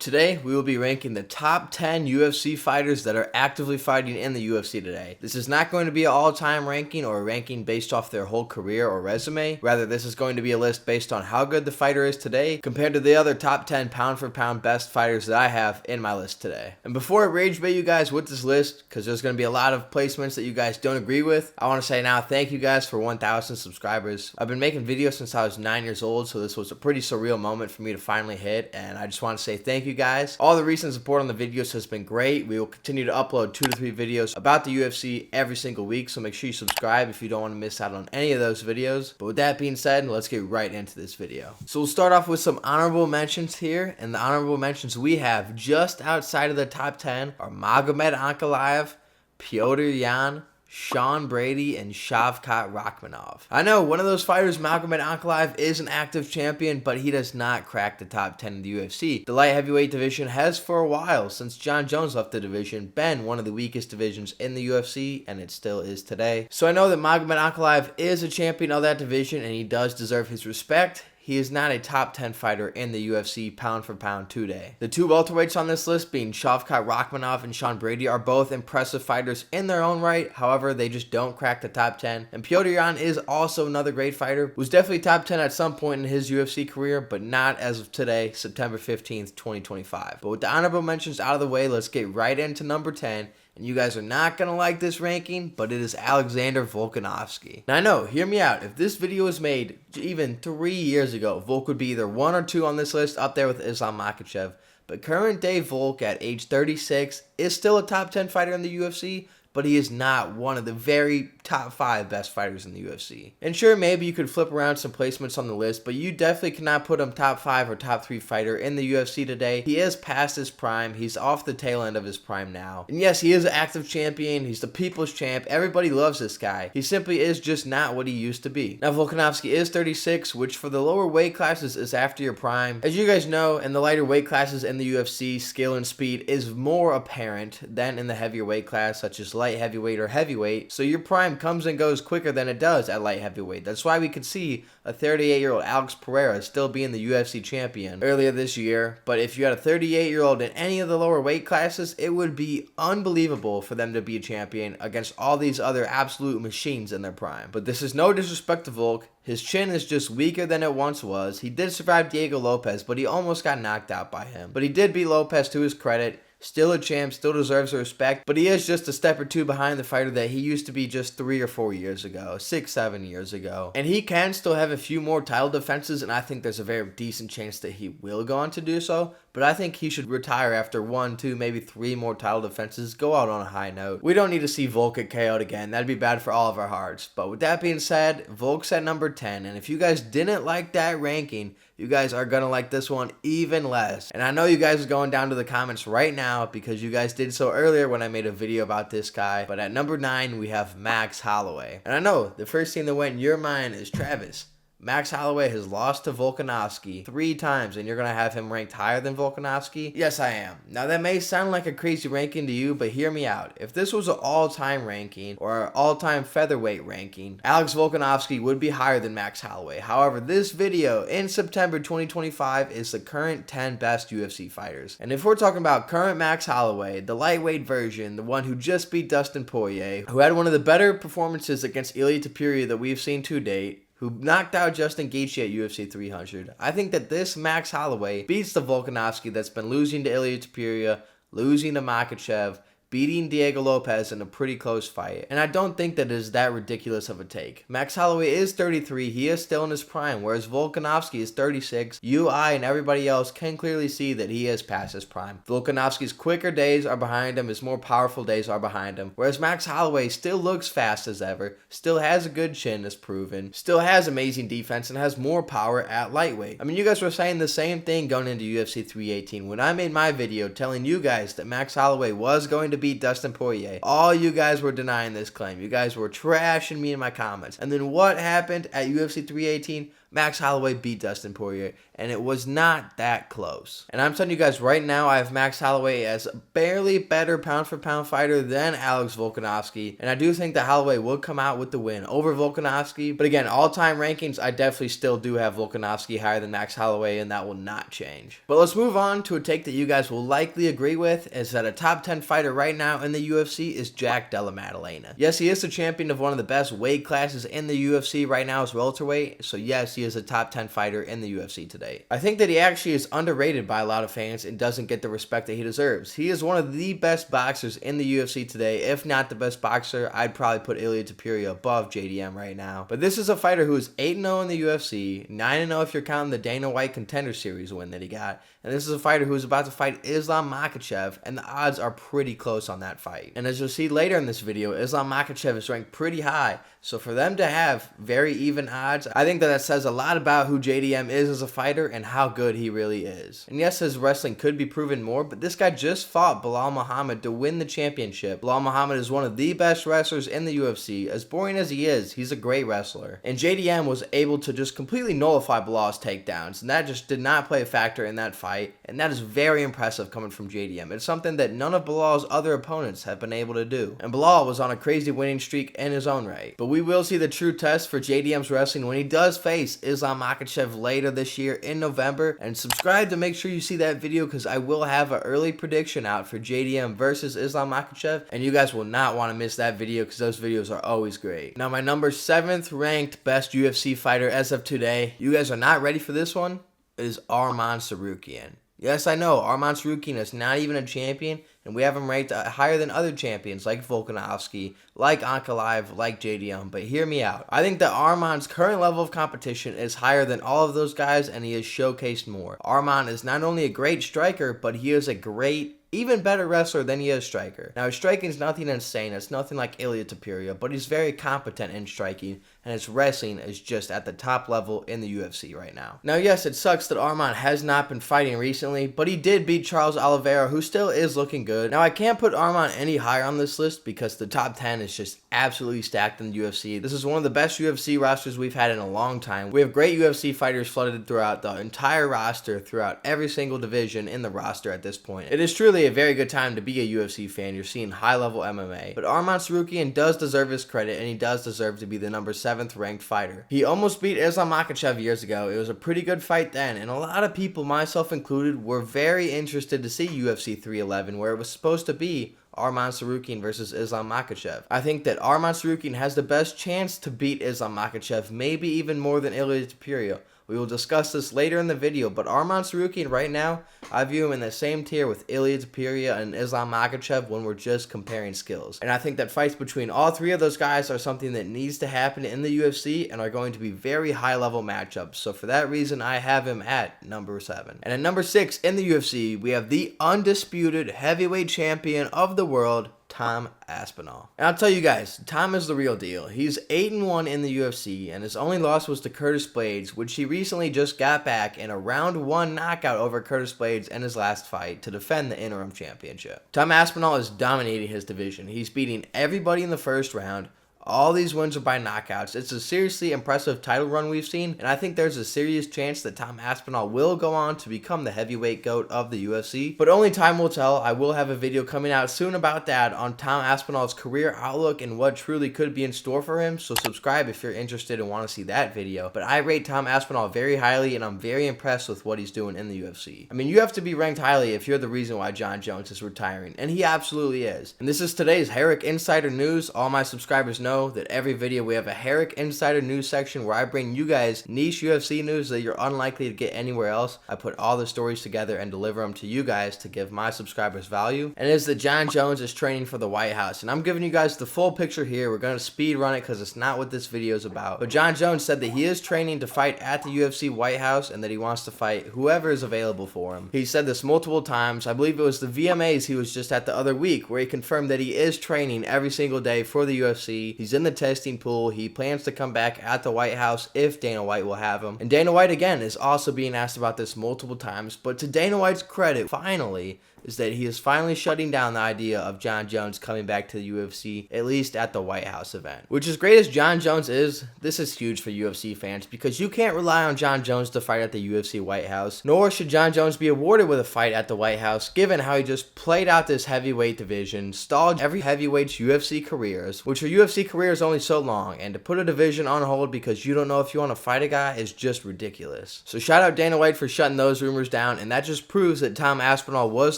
Today, we will be ranking the top 10 UFC fighters that are actively fighting in the UFC today. This is not going to be an all-time ranking or a ranking based off their whole career or resume. Rather, this is going to be a list based on how good the fighter is today compared to the other top 10 pound-for-pound best fighters that I have in my list today. And before I rage bait you guys with this list, because there's going to be a lot of placements that you guys don't agree with, I want to say now thank you guys for 1,000 subscribers. I've been making videos since I was 9 years old, so this was a pretty surreal moment for me to finally hit, and I just want to say thank you guys. All the recent support on the videos has been great. We will continue to upload 2 to 3 videos about the UFC every single week, so make sure you subscribe if you don't want to miss out on any of those videos. But with that being said, let's get right into this video. So we'll start off with some honorable mentions here, and the honorable mentions we have just outside of the top 10 are Magomed Ankalaev, Petr Yan, Sean Brady, and Shavkat Rakhmonov. I know one of those fighters, Magomed Ankalaev, is an active champion, but he does not crack the top 10 in the UFC. The light heavyweight division has for a while, since John Jones left the division, been one of the weakest divisions in the UFC, and it still is today. So I know that Magomed Ankalaev is a champion of that division, and he does deserve his respect. He is not a top 10 fighter in the UFC pound for pound today. The two welterweights on this list, being Shavkat Rakhmonov and Sean Brady, are both impressive fighters in their own right. However, they just don't crack the top 10. And Petr Yan is also another great fighter, who's definitely top 10 at some point in his UFC career, but not as of today, September 15th, 2025. But with the honorable mentions out of the way, let's get right into number 10. And you guys are not going to like this ranking, but it is Alexander Volkanovski. Now I know, hear me out, if this video was made even 3 years ago, Volk would be either 1 or 2 on this list, up there with Islam Makhachev. But current day Volk at age 36 is still a top 10 fighter in the UFC, but he is not one of the very top 5 best fighters in the UFC. And sure, maybe you could flip around some placements on the list, but you definitely cannot put him top 5 or top 3 fighter in the UFC today. He is past his prime. He's off the tail end of his prime now. And yes, he is an active champion. He's the people's champ. Everybody loves this guy. He simply is just not what he used to be. Now, Volkanovski is 36, which for the lower weight classes is after your prime. As you guys know, in the lighter weight classes in the UFC, skill and speed is more apparent than in the heavier weight class, such as light heavyweight or heavyweight, so your prime comes and goes quicker than it does at light heavyweight. That's why we could see a 38-year-old Alex Pereira still being the UFC champion earlier this year. But if you had a 38-year-old in any of the lower weight classes, it would be unbelievable for them to be a champion against all these other absolute machines in their prime. But this is no disrespect to Volk. His chin is just weaker than it once was. He did survive Diego Lopez, but he almost got knocked out by him. But he did beat Lopez to his credit. Still a champ, still deserves the respect, but he is just a step or two behind the fighter that he used to be just 3 or 4 years ago, 6, 7 years ago. And he can still have a few more title defenses, and I think there's a very decent chance that he will go on to do so. But I think he should retire after 1, 2, maybe 3 more title defenses, go out on a high note. We don't need to see Volk get KO'd again. That'd be bad for all of our hearts. But with that being said, Volk's at number 10. And if you guys didn't like that ranking, you guys are going to like this one even less. And I know you guys are going down to the comments right now because you guys did so earlier when I made a video about this guy. But at number 9, we have Max Holloway. And I know the first thing that went in your mind is Travis. Max Holloway has lost to Volkanovski 3 times, and you're going to have him ranked higher than Volkanovski? Yes, I am. Now, that may sound like a crazy ranking to you, but hear me out. If this was an all-time ranking or an all-time featherweight ranking, Alex Volkanovski would be higher than Max Holloway. However, this video in September 2025 is the current 10 best UFC fighters. And if we're talking about current Max Holloway, the lightweight version, the one who just beat Dustin Poirier, who had one of the better performances against Ilia Topuria that we've seen to date, who knocked out Justin Gaethje at UFC 300. I think that this Max Holloway beats the Volkanovski that's been losing to Ilia Topuria, losing to Makhachev, beating Diego Lopez in a pretty close fight. And I don't think that is that ridiculous of a take. Max Holloway is 33. He is still in his prime, whereas Volkanovski is 36. You, I, and everybody else can clearly see that he is past his prime. Volkanovski's quicker days are behind him. His more powerful days are behind him. Whereas Max Holloway still looks fast as ever, still has a good chin as proven, still has amazing defense, and has more power at lightweight. I mean, you guys were saying the same thing going into UFC 318. When I made my video telling you guys that Max Holloway was going to beat Dustin Poirier, all you guys were denying this claim. You guys were trashing me in my comments. And then what happened at UFC 318? Max Holloway beat Dustin Poirier, and it was not that close. And I'm telling you guys right now, I have Max Holloway as a barely better pound-for-pound fighter than Alex Volkanovski, and I do think that Holloway will come out with the win over Volkanovski. But again, all-time rankings, I definitely still do have Volkanovski higher than Max Holloway, and that will not change. But let's move on to a take that you guys will likely agree with, is that a top 10 fighter right now in the UFC is Jack Della Maddalena. Yes, he is the champion of one of the best weight classes in the UFC right now as welterweight, so yes, he is a top 10 fighter in the UFC today. I think that he actually is underrated by a lot of fans and doesn't get the respect that he deserves. He is one of the best boxers in the UFC today, if not the best boxer. I'd probably put Ilia Topuria above JDM right now. But this is a fighter who is 8-0 in the UFC, 9-0 if you're counting the Dana White Contender Series win that he got, and this is a fighter who is about to fight Islam Makhachev, and the odds are pretty close on that fight. And as you'll see later in this video, Islam Makhachev is ranked pretty high, so for them to have very even odds, I think that says a lot about who JDM is as a fighter and how good he really is. And yes, his wrestling could be proven more, but this guy just fought Bilal Muhammad to win the championship. Bilal Muhammad is one of the best wrestlers in the UFC. As boring as he is, he's a great wrestler. And JDM was able to just completely nullify Bilal's takedowns, and that just did not play a factor in that fight, and that is very impressive coming from JDM. It's something that none of Bilal's other opponents have been able to do. And Bilal was on a crazy winning streak in his own right. But we will see the true test for JDM's wrestling when he does face Islam Makhachev later this year in November. And subscribe to make sure you see that video, because I will have an early prediction out for JDM versus Islam Makhachev, and you guys will not want to miss that video because those videos are always great. Now, my number 7th ranked best UFC fighter as of today, you guys are not ready for this one, is Arman Tsarukyan. Yes, I know, Arman Tsarukyan is not even a champion, and we have him ranked higher than other champions like Volkanovski, like Ankalaev, like JDM, but hear me out. I think that Arman's current level of competition is higher than all of those guys, and he is showcased more. Arman is not only a great striker, but he is a great, even better wrestler than he is striker. Now, his striking is nothing insane. It's nothing like Ilia Topuria, but he's very competent in striking, and his wrestling is just at the top level in the UFC right now. Now, yes, it sucks that Arman has not been fighting recently, but he did beat Charles Oliveira, who still is looking good. Now, I can't put Arman any higher on this list because the top 10 is just absolutely stacked in the UFC. This is one of the best UFC rosters we've had in a long time. We have great UFC fighters flooded throughout the entire roster, throughout every single division in the roster at this point. It is truly a very good time to be a UFC fan. You're seeing high-level MMA. But Arman Tsarukyan does deserve his credit, and he does deserve to be the number 7th ranked fighter. He almost beat Islam Makhachev years ago. It was a pretty good fight then, and a lot of people, myself included, were very interested to see UFC 311, where it was supposed to be Arman Tsarukyan versus Islam Makhachev. I think that Arman Tsarukyan has the best chance to beat Islam Makhachev, maybe even more than Ilia Topuria. We will discuss this later in the video, but Arman Tsarukyan right now, I view him in the same tier with Ilia Topuria and Islam Makhachev when we're just comparing skills. And I think that fights between all three of those guys are something that needs to happen in the UFC and are going to be very high-level matchups. So for that reason, I have him at number 7. And at number 6 in the UFC, we have the undisputed heavyweight champion of the world, Tom Aspinall. And I'll tell you guys, Tom is the real deal. He's 8-1 in the UFC, and his only loss was to Curtis Blaydes, which he recently just got back in a round 1 knockout over Curtis Blaydes in his last fight to defend the interim championship. Tom Aspinall is dominating his division. He's beating everybody in the first round. All these wins are by knockouts. It's a seriously impressive title run we've seen, and I think there's a serious chance that Tom Aspinall will go on to become the heavyweight GOAT of the UFC. But only time will tell. I will have a video coming out soon about that on Tom Aspinall's career outlook and what truly could be in store for him, so subscribe if you're interested and want to see that video. But I rate Tom Aspinall very highly, and I'm very impressed with what he's doing in the UFC. I mean, you have to be ranked highly if you're the reason why Jon Jones is retiring, and he absolutely is. And this is today's Herrick Insider News. All my subscribers know that every video we have a Herrick Insider News section where I bring you guys niche UFC news that you're unlikely to get anywhere else. I put all the stories together and deliver them to you guys to give my subscribers value. And it is that Jon Jones is training for the White House. And I'm giving you guys the full picture here. We're going to speed run it because it's not what this video is about. But Jon Jones said that he is training to fight at the UFC White House and that he wants to fight whoever is available for him. He said this multiple times. I believe it was the VMAs he was just at the other week where he confirmed that he is training every single day for the UFC. He's in the testing pool. He plans to come back at the White House if Dana White will have him. And Dana White, again, is also being asked about this multiple times. But to Dana White's credit, finally, is that he is finally shutting down the idea of Jon Jones coming back to the UFC, at least at the White House event. Which, as great as Jon Jones is, this is huge for UFC fans because you can't rely on Jon Jones to fight at the UFC White House, nor should Jon Jones be awarded with a fight at the White House, given how he just played out this heavyweight division, stalled every heavyweight's UFC careers, which are UFC careers only so long, and to put a division on hold because you don't know if you want to fight a guy is just ridiculous. So shout out Dana White for shutting those rumors down, and that just proves that Tom Aspinall was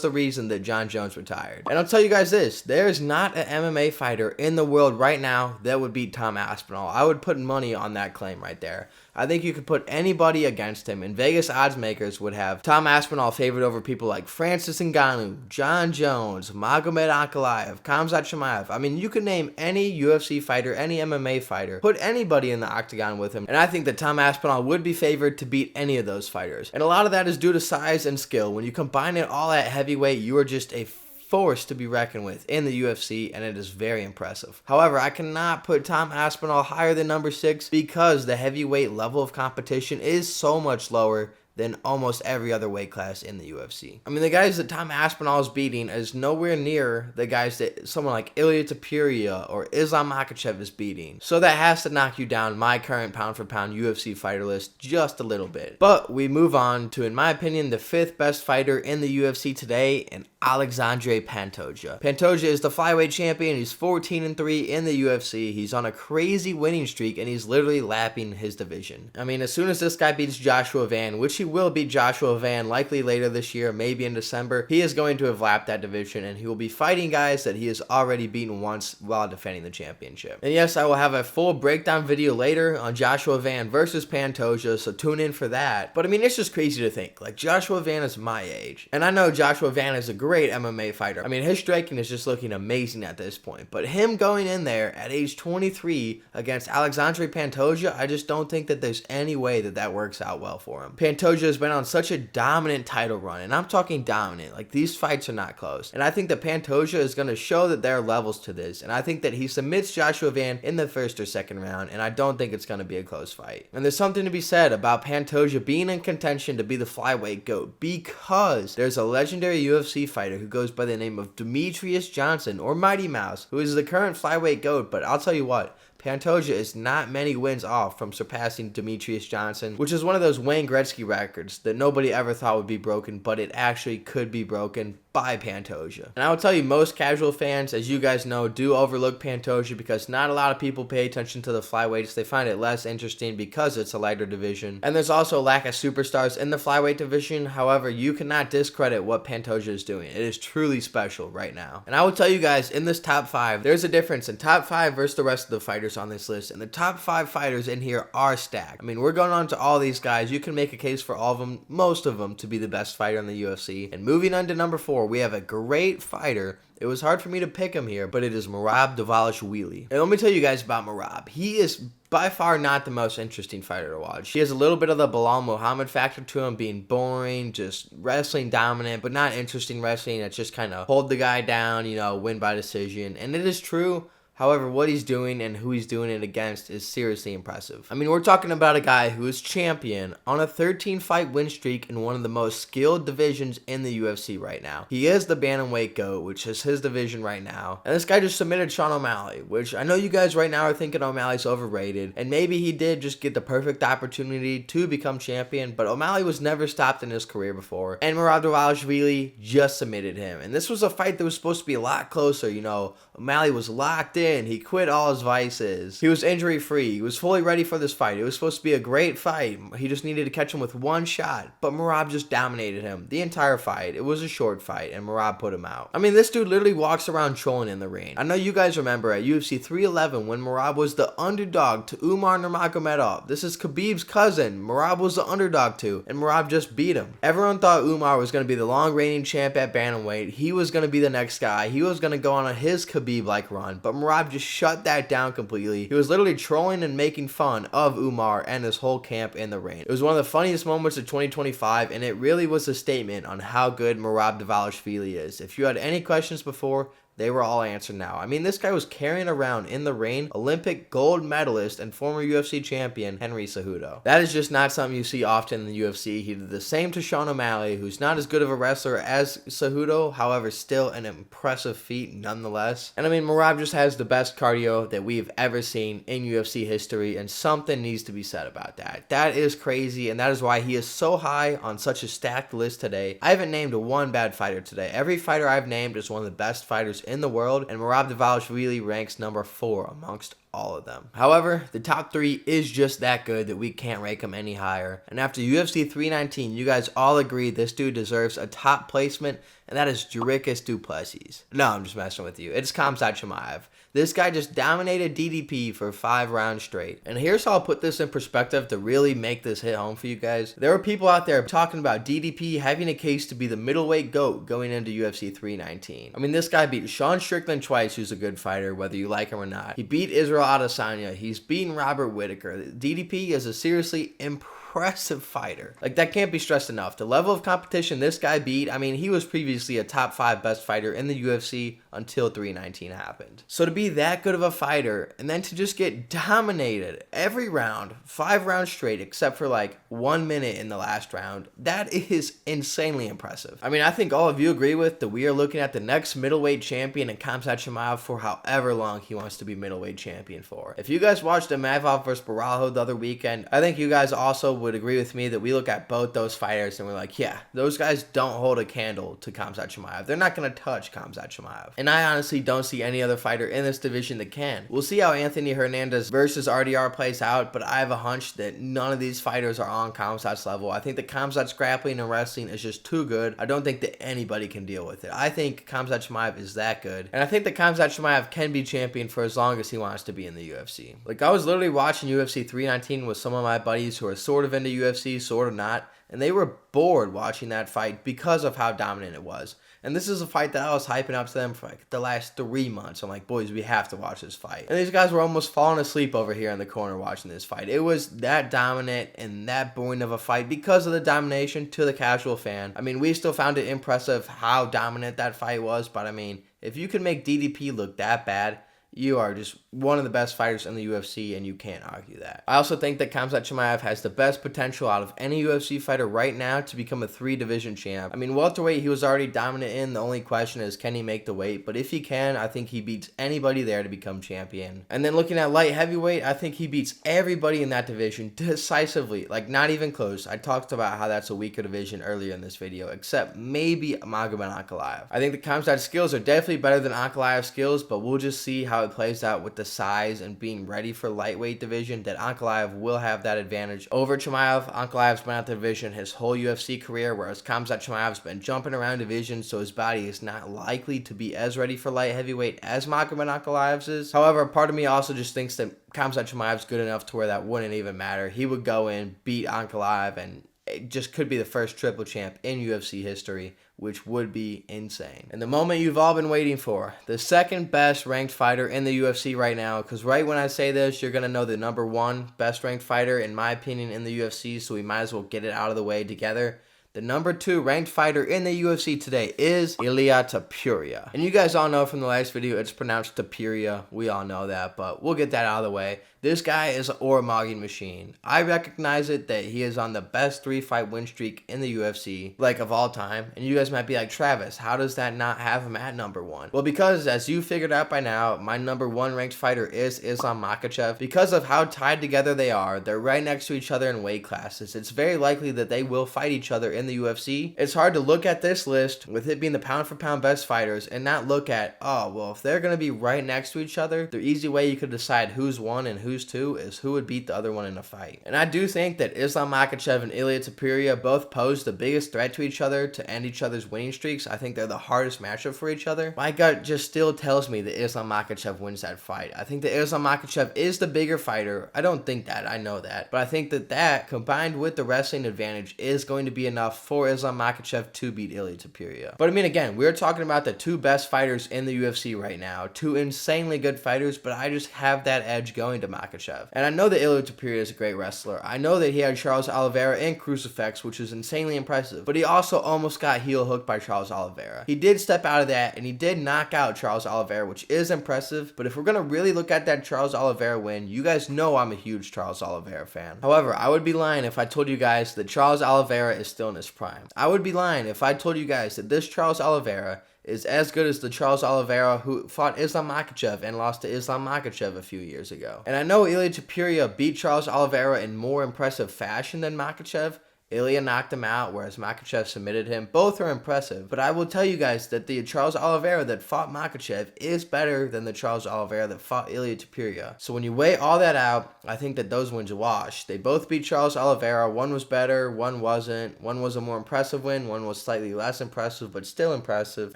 the reason that Jon Jones retired. And I'll tell you guys this, there is not an MMA fighter in the world right now that would beat Tom Aspinall. I would put money on that claim right there. I think you could put anybody against him, and Vegas odds makers would have Tom Aspinall favored over people like Francis Ngannou, Jon Jones, Magomed Ankalaev, Khamzat Chimaev. I mean, you could name any UFC fighter, any MMA fighter, put anybody in the octagon with him, and I think that Tom Aspinall would be favored to beat any of those fighters. And a lot of that is due to size and skill. When you combine it all at heavyweight, you are just a force to be reckoned with in the UFC, and it is very impressive. However, I cannot put Tom Aspinall higher than number 6 because the heavyweight level of competition is so much lower than almost every other weight class in the UFC. I mean, the guys that Tom Aspinall is beating is nowhere near the guys that someone like Ilia Topuria or Islam Makhachev is beating. So that has to knock you down my current pound-for-pound UFC fighter list just a little bit. But we move on to, in my opinion, the 5th best fighter in the UFC today, and Alexandre Pantoja. Pantoja is the flyweight champion. He's 14-3 in the UFC. He's on a crazy winning streak, and he's literally lapping his division. I mean, as soon as this guy beats Joshua Van, which he will beat Joshua Van likely later this year, maybe in December, he is going to have lapped that division, and he will be fighting guys that he has already beaten once while defending the championship. And yes, I will have a full breakdown video later on Joshua Van versus Pantoja, so tune in for that. But I mean, it's just crazy to think, like, Joshua Van is my age, and I know Joshua Van is a great MMA fighter. I mean, his striking is just looking amazing at this point, but him going in there at age 23 against Alexandre Pantoja, I just don't think that there's any way that that works out well for him. Pantoja has been on such a dominant title run, and I'm talking dominant, like these fights are not close, and I think that Pantoja is going to show that there are levels to this, and I think that he submits Joshua Van in the first or second round, and I don't think it's going to be a close fight. And there's something to be said about Pantoja being in contention to be the flyweight GOAT because there's a legendary UFC fighter who goes by the name of Demetrius Johnson, or Mighty Mouse, who is the current flyweight GOAT, but I'll tell you what, Pantoja is not many wins off from surpassing Demetrius Johnson, which is one of those Wayne Gretzky records that nobody ever thought would be broken, but it actually could be broken by Pantoja. And I will tell you, most casual fans, as you guys know, do overlook Pantoja because not a lot of people pay attention to the flyweights. They find it less interesting because it's a lighter division. And there's also a lack of superstars in the flyweight division. However, you cannot discredit what Pantoja is doing. It is truly special right now. And I will tell you guys, in this top 5, there's a difference in top 5 versus the rest of the fighters on this list. And the top 5 fighters in here are stacked. I mean, we're going on to all these guys. You can make a case for all of them, most of them, to be the best fighter in the UFC. And moving on to number 4, we have a great fighter. It was hard for me to pick him here, but it is Merab Dvalishvili. And let me tell you guys about Merab. He is by far not the most interesting fighter to watch. He has a little bit of the Bilal Muhammad factor to him, being boring, just wrestling dominant, but not interesting wrestling. It's just kind of hold the guy down, you know, win by decision. And it is true. However, what he's doing and who he's doing it against is seriously impressive. I mean, we're talking about a guy who is champion on a 13-fight win streak in one of the most skilled divisions in the UFC right now. He is the bantamweight GOAT, which is his division right now. And this guy just submitted Sean O'Malley, which I know you guys right now are thinking O'Malley's overrated. And maybe he did just get the perfect opportunity to become champion, but O'Malley was never stopped in his career before. And Merab Dvalishvili just submitted him. And this was a fight that was supposed to be a lot closer, you know. O'Malley was locked in. He quit all his vices. He was injury free. He was fully ready for this fight. It was supposed to be a great fight. He just needed to catch him with one shot. But Merab just dominated him the entire fight. It was a short fight, and Merab put him out. I mean, this dude literally walks around trolling in the ring. I know you guys remember at UFC 311 when Merab was the underdog to Umar Nurmagomedov. This is Khabib's cousin. Merab was the underdog to, and Merab just beat him. Everyone thought Umar was going to be the long reigning champ at bantamweight. He was going to be the next guy. He was going to go on his Khabib-like run, but Merab just shut that down completely. He was literally trolling and making fun of Umar and his whole camp in the ring. It was one of the funniest moments of 2025, and it really was a statement on how good Merab Dvalishvili is. If you had any questions before, They were all answered now. I mean, this guy was carrying around in the ring Olympic gold medalist and former UFC champion Henry Cejudo. That is just not something you see often in the UFC. He did the same to Sean O'Malley, who's not as good of a wrestler as Cejudo, however, still an impressive feat nonetheless. And I mean, Merab just has the best cardio that we've ever seen in UFC history, and something needs to be said about that. That is crazy, and that is why he is so high on such a stacked list today. I haven't named one bad fighter today. Every fighter I've named is one of the best fighters in the world, and Merab Dvalishvili ranks number 4 amongst all of them. However, the top 3 is just that good that we can't rank him any higher. And after UFC 319, you guys all agree this dude deserves a top placement, and that is Jurikis du Plessis. No, I'm just messing with you. It's Khamzat Chimaev. This guy just dominated DDP for 5 rounds straight. And here's how I'll put this in perspective to really make this hit home for you guys. There are people out there talking about DDP having a case to be the middleweight GOAT going into UFC 319. I mean, this guy beat Sean Strickland twice, who's a good fighter, whether you like him or not. He beat Israel Adesanya. He's beaten Robert Whittaker. DDP is a seriously impressive fighter. Like, that can't be stressed enough. The level of competition this guy beat, I mean, he was previously a top 5 best fighter in the UFC until 319 happened. So to be that good of a fighter and then to just get dominated every round, 5 rounds straight, except for like 1 minute in the last round, that is insanely impressive. I mean, I think all of you agree with that we are looking at the next middleweight champion in Khamzat Chimaev for however long he wants to be middleweight champion for. If you guys watched the Imavov versus Barajo the other weekend, I think you guys also would agree with me that we look at both those fighters and we're like, yeah, those guys don't hold a candle to Khamzat Chimaev. They're not going to touch Khamzat Chimaev. And I honestly don't see any other fighter in this division that can. We'll see how Anthony Hernandez versus RDR plays out, but I have a hunch that none of these fighters are on Khamzat's level. I think that Khamzat's grappling and wrestling is just too good. I don't think that anybody can deal with it. I think Khamzat Chimaev is that good. And I think that Khamzat Chimaev can be champion for as long as he wants to be in the UFC. Like, I was literally watching UFC 319 with some of my buddies who are sort of into UFC, sort of not, and they were bored watching that fight because of how dominant it was. And this is a fight that I was hyping up to them for like the last 3 months. I'm like, boys, we have to watch this fight. And these guys were almost falling asleep over here in the corner watching this fight. It was that dominant and that boring of a fight because of the domination to the casual fan. I mean, we still found it impressive how dominant that fight was. But I mean, if you can make DDP look that bad, you are just one of the best fighters in the UFC, and you can't argue that. I also think that Khamzat Chimaev has the best potential out of any UFC fighter right now to become a 3-division champ. I mean, welterweight he was already dominant in. The only question is, can he make the weight? But if he can, I think he beats anybody there to become champion. And then looking at light heavyweight, I think he beats everybody in that division decisively. Like, not even close. I talked about how that's a weaker division earlier in this video, except maybe Magomed Ankalaev. I think the Khamzat skills are definitely better than Ankalaev's skills, but we'll just see how it plays out with the size and being ready for lightweight division, that Ankalaev will have that advantage over Chimaev. Ankalaev's been at the division his whole UFC career, whereas Khamzat Chimaev's been jumping around divisions, so his body is not likely to be as ready for light heavyweight as Magomed Ankalaev's is. However, part of me also just thinks that Khamzat Chimaev's good enough to where that wouldn't even matter. He would go in, beat Ankalaev, and it just could be the first triple champ in UFC history, which would be insane. And the moment you've all been waiting for, the second best ranked fighter in the UFC right now, because right when I say this, you're going to know the number 1 best ranked fighter, in my opinion, in the UFC, so we might as well get it out of the way together. The number 2 ranked fighter in the UFC today is Ilia Topuria. And you guys all know from the last video, it's pronounced Topuria. We all know that, but we'll get that out of the way. This guy is an ore-mogging machine. I recognize it that he is on the best 3-fight win streak in the UFC, like of all time. And you guys might be like, Travis, how does that not have him at number 1? Well, because as you figured out by now, my number 1 ranked fighter is Islam Makhachev. Because of how tied together they are, they're right next to each other in weight classes. It's very likely that they will fight each other in the UFC. It's hard to look at this list with it being the pound for pound best fighters and not look at, oh, well, if they're going to be right next to each other, the easy way you could decide who's 1 and who's 2 is who would beat the other one in a fight. And I do think that Islam Makhachev and Ilia Topuria both pose the biggest threat to each other to end each other's winning streaks. I think they're the hardest matchup for each other. My gut just still tells me that Islam Makhachev wins that fight. I think that Islam Makhachev is the bigger fighter. I don't think that. I know that. But I think that that, combined with the wrestling advantage, is going to be enough for Islam Makhachev to beat Ilia Topuria. But I mean, again, we're talking about the 2 best fighters in the UFC right now. 2 insanely good fighters, but I just have that edge going to Makhachev. Makhachev. And I know that Ilia Topuria is a great wrestler. I know that he had Charles Oliveira and Crucifix, which is insanely impressive. But he also almost got heel hooked by Charles Oliveira. He did step out of that, and he did knock out Charles Oliveira, which is impressive. But if we're going to really look at that Charles Oliveira win, you guys know I'm a huge Charles Oliveira fan. However, I would be lying if I told you guys that Charles Oliveira is still in his prime. I would be lying if I told you guys that this Charles Oliveira is as good as the Charles Oliveira who fought Islam Makhachev and lost to Islam Makhachev a few years ago. And I know Ilia Topuria beat Charles Oliveira in more impressive fashion than Makhachev. Ilia knocked him out, whereas Makhachev submitted him. Both are impressive, but I will tell you guys that the Charles Oliveira that fought Makhachev is better than the Charles Oliveira that fought Ilia Topuria. So when you weigh all that out, I think that those wins wash. They both beat Charles Oliveira. One was better, one wasn't. One was a more impressive win, one was slightly less impressive, but still impressive.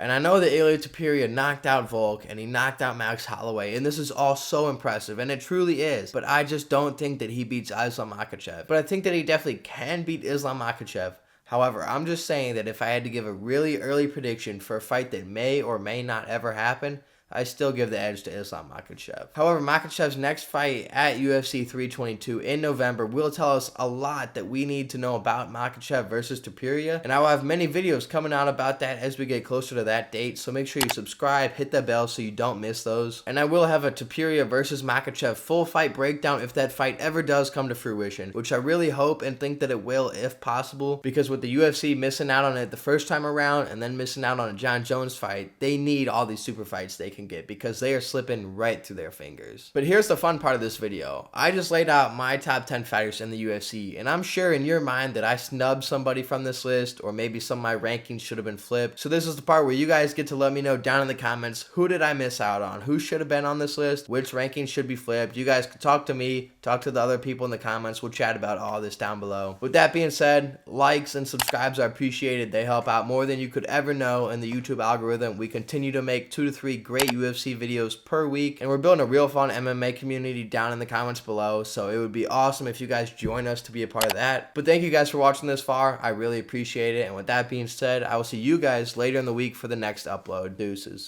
And I know that Ilia Topuria knocked out Volk, and he knocked out Max Holloway, and this is all so impressive, and it truly is. But I just don't think that he beats Islam Makhachev. But I think that he definitely can beat Islam Makhachev. However, I'm just saying that if I had to give a really early prediction for a fight that may or may not ever happen, I still give the edge to Islam Makhachev. However, Makhachev's next fight at UFC 322 in November will tell us a lot that we need to know about Makhachev versus Topuria, and I will have many videos coming out about that as we get closer to that date, so make sure you subscribe, hit the bell so you don't miss those. And I will have a Topuria versus Makhachev full fight breakdown if that fight ever does come to fruition, which I really hope and think that it will if possible, because with the UFC missing out on it the first time around and then missing out on a John Jones fight, they need all these super fights they can get because they are slipping right through their fingers. But here's the fun part of this video. I just laid out my top 10 fighters in the UFC, and I'm sure in your mind that I snubbed somebody from this list, or maybe some of my rankings should have been flipped. So this is the part where you guys get to let me know down in the comments, who did I miss out on? Who should have been on this list? Which rankings should be flipped? You guys can talk to me, talk to the other people in the comments. We'll chat about all this down below. With that being said, likes and subscribes are appreciated. They help out more than you could ever know in the YouTube algorithm. We continue to make 2 to 3 great UFC videos per week, and we're building a real fun MMA community down in the comments below, so it would be awesome if you guys join us to be a part of that. But thank you guys for watching this far. I really appreciate it, and with that being said, I will see you guys later in the week for the next upload. Deuces.